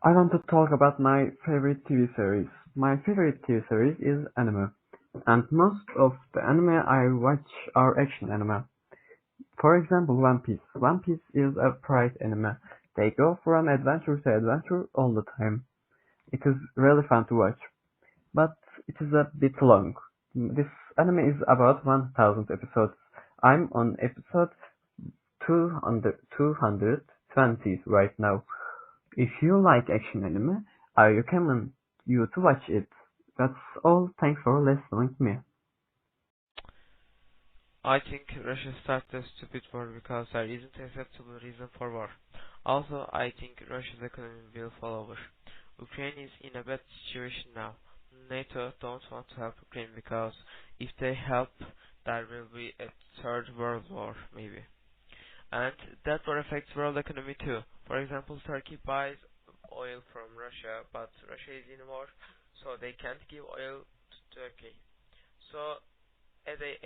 I want to talk about my favorite TV series. My favorite TV series is anime, and most of the anime I watch are action anime. For example, One Piece. One Piece is a pride anime. They go from adventure to adventure all the time. It is really fun to watch, but it is a bit long. This anime is about 1000 episodes. I'm on episode 220 right now. If you like action anime, I recommend you to watch it. That's all. Thanks for listening to me. I think Russia started a stupid war because there isn't a acceptable reason for war. Also, I think Russia's economy will fall over. Ukraine is in a bad situation now. NATO don't want to help Ukraine because if they help, there will be a third world war, maybe. And that will affect world economy too. For example, Turkey buys oil from Russia, but Russia is in war, so they can't give oil to Turkey. So as a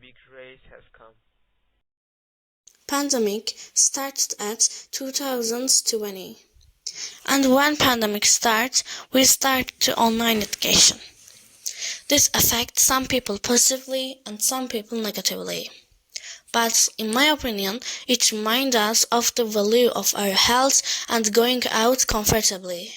big race has come. Pandemic started at 2020. And when pandemic starts, we start to online education. This affects some people positively and some people negatively. But in my opinion, it reminds us of the value of our health and going out comfortably.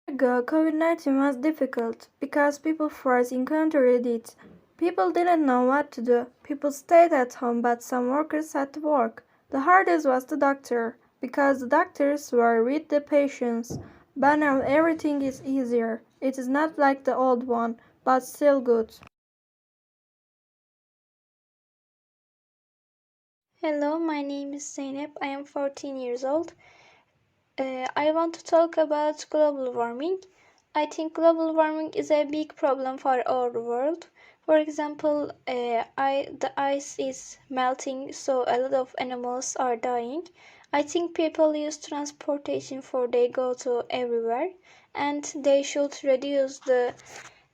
Ago, COVID-19 was difficult because people first encountered it. People didn't know what to do. People stayed at home, but some workers had to work. The hardest was the doctor, because the doctors were with the patients. But now everything is easier. It is not like the old one, but still good. Hello, my name is Zeynep. I am 14 years old. I want to talk about global warming. I think global warming is a big problem for our world. For example, the ice is melting, so a lot of animals are dying. I think people use transportation for they go to everywhere, and they should reduce the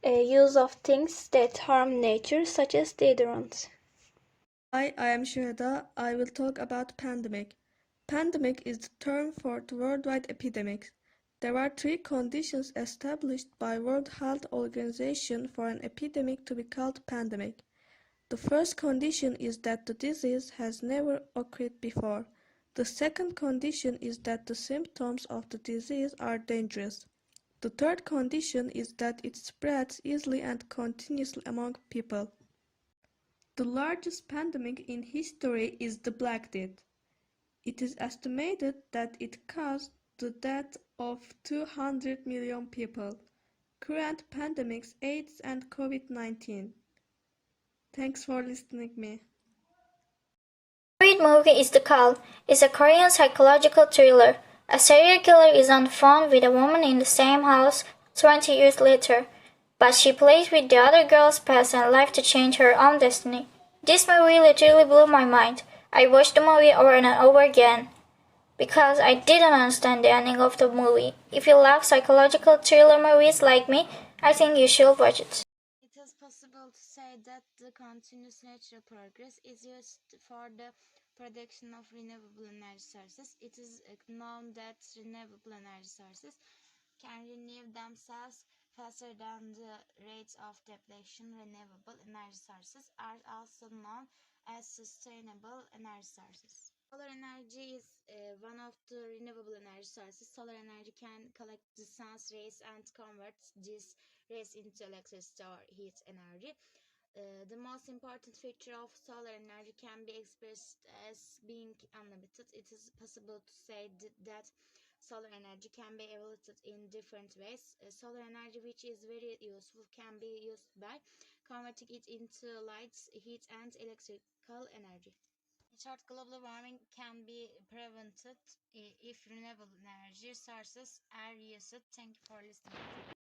use of things that harm nature, such as deodorants. Hi, I am Shweta. I will talk about pandemic. Pandemic is the term for the worldwide epidemic. There are three conditions established by World Health Organization for an epidemic to be called pandemic. The first condition is that the disease has never occurred before. The second condition is that the symptoms of the disease are dangerous. The third condition is that it spreads easily and continuously among people. The largest pandemic in history is the Black Death. It is estimated that it caused the death of 200 million people. Current pandemics AIDS and COVID-19. Thanks for listening me. My favorite movie is The Call. It's a Korean psychological thriller. A serial killer is on the phone with a woman in the same house 20 years later, but she plays with the other girl's past and life to change her own destiny. This movie literally blew my mind. I watched the movie over and over again because I didn't understand the ending of the movie. If you love psychological thriller movies like me, I think you should watch it. It is possible to say that the continuous natural progress is used for the production of renewable energy sources. It is known that renewable energy sources can renew themselves faster than the rates of depletion. Renewable energy sources are also known as sustainable energy sources. Solar energy is one of the renewable energy sources. Solar energy can collect the sun's rays and convert these rays into electricity or heat energy. The most important feature of solar energy can be expressed as being unlimited. It is possible to say that solar energy can be evaluated in different ways. Solar energy, which is very useful, can be used by converting it into light, heat, and electrical energy. In short, global warming can be prevented if renewable energy sources are used. Thank you for listening.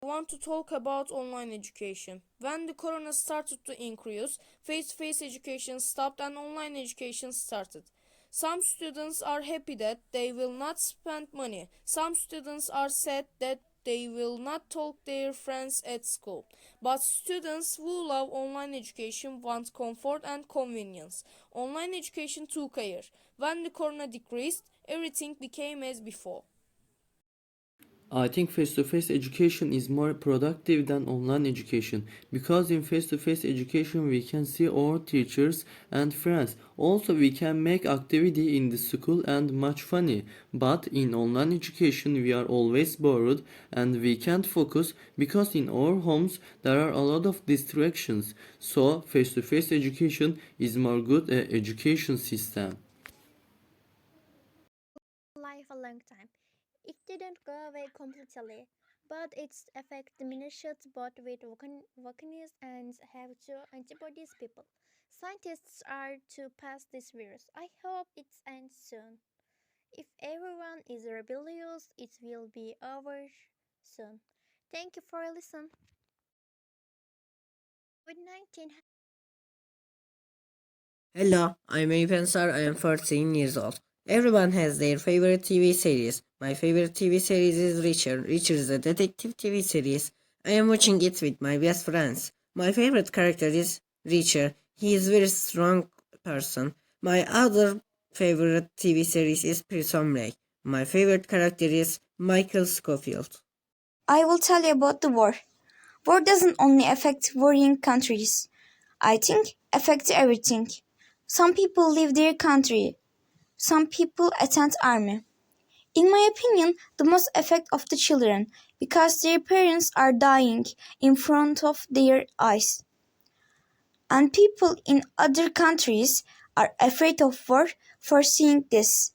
I want to talk about online education. When the corona started to increase, face-to-face education stopped and online education started. Some students are happy that they will not spend money. Some students are sad that they will not talk to their friends at school. But students who love online education want comfort and convenience. Online education took care. When the corona decreased, everything became as before. I think face-to-face education is more productive than online education because in face-to-face education we can see our teachers and friends. Also we can make activity in the school and much funny. But in online education we are always bored and we can't focus because in our homes there are a lot of distractions. So face-to-face education is more good education system. Life a long time. It didn't go away completely, but its effect diminished both with vaccines and have to antibodies people. Scientists are to pass this virus. I hope it ends soon. If everyone is rebellious, it will be over soon. Thank you for listening. COVID-19. Hello, I'm Sar. I am 14 years old. Everyone has their favorite TV series. My favorite TV series is Richard. Richard is a detective TV series. I am watching it with my best friends. My favorite character is Richard. He is a very strong person. My other favorite TV series is Prison Break. My favorite character is Michael Scofield. I will tell you about the war. War doesn't only affect warring countries. I think affects everything. Some people leave their country. Some people attend army. In my opinion, the most effect of the children because their parents are dying in front of their eyes. And people in other countries are afraid of war for seeing this.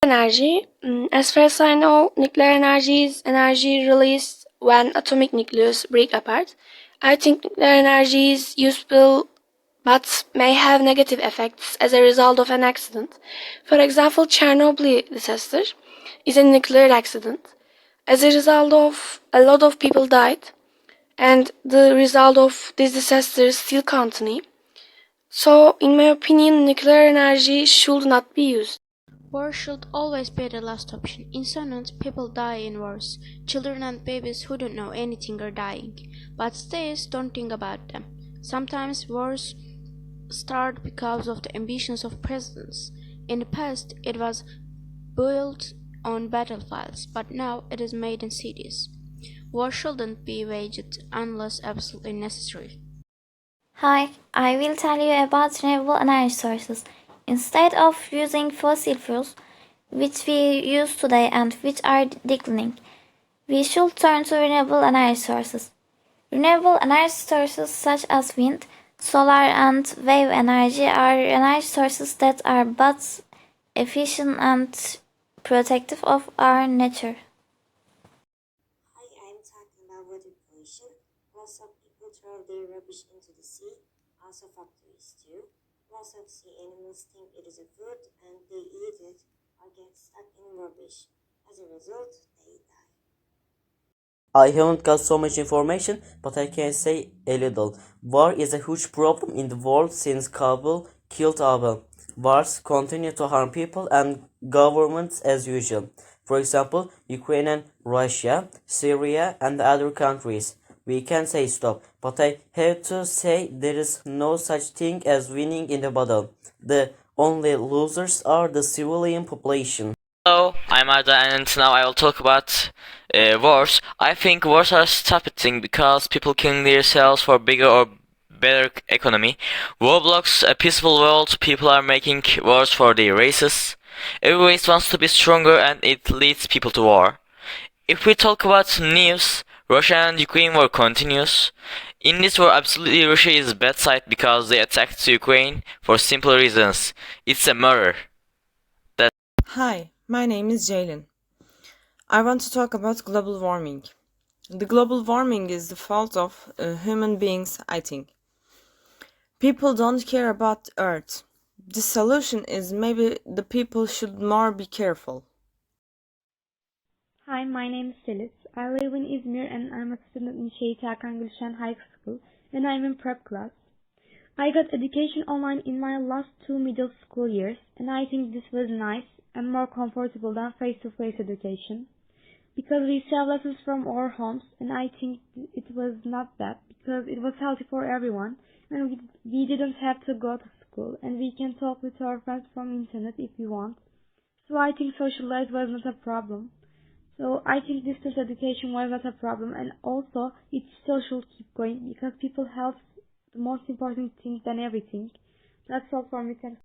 Energy. As far as I know, nuclear energy is energy released when atomic nucleus break apart. I think nuclear energy is useful but may have negative effects as a result of an accident. For example, Chernobyl disaster is a nuclear accident. As a result of a lot of people died, and the result of this disaster still continue. So, in my opinion, nuclear energy should not be used. War should always be the last option. Innocent people die in wars. Children and babies who don't know anything are dying. But states don't think about them. Sometimes wars start because of the ambitions of presidents. In the past, it was built on battlefields, but now it is made in cities. War shouldn't be waged unless absolutely necessary. Hi, I will tell you about renewable energy sources. Instead of using fossil fuels, which we use today and which are declining, we should turn to renewable energy sources. Renewable energy sources such as wind, solar and wave energy are energy sources that are both efficient and protective of our nature. Hi, I'm talking about water pollution. Lots of people throw their rubbish into the sea, also factories too. Lots of sea animals think it is a food and they eat it or get stuck in rubbish. As a result, they die. I haven't got so much information, but I can say a little. War is a huge problem in the world since Kabul killed Abel. Wars continue to harm people and governments as usual. For example, Ukraine and Russia, Syria and other countries. We can say stop, but I have to say there is no such thing as winning in the battle. The only losers are the civilian population. Hello, I'm Arda and now I will talk about wars. I think wars are a stupid thing because people killing themselves for bigger or better economy. Roblox, a peaceful world, people are making wars for their races. Every race wants to be stronger and it leads people to war. If we talk about news, Russia and Ukraine war continues. In this war, absolutely Russia is bad side because they attacked Ukraine for simple reasons. It's a murder. Hi, my name is Jalen. I want to talk about global warming. The global warming is the fault of human beings, I think. People don't care about Earth. The solution is maybe the people should more be careful. Hi, my name is Selis. I live in Izmir and I'm a student in Şehit Hakan Gülşen High School and I'm in prep class. I got education online in my last 2 middle school years and I think this was nice and more comfortable than face-to-face education because we have lessons from our homes and I think it was not bad because it was healthy for everyone and we didn't have to go to school and we can talk with our friends from internet if we want. So I think social life was not a problem. So I think distance education was not a problem, and also it still should keep going because people health the most important thing than everything. That's all for me. Thanks.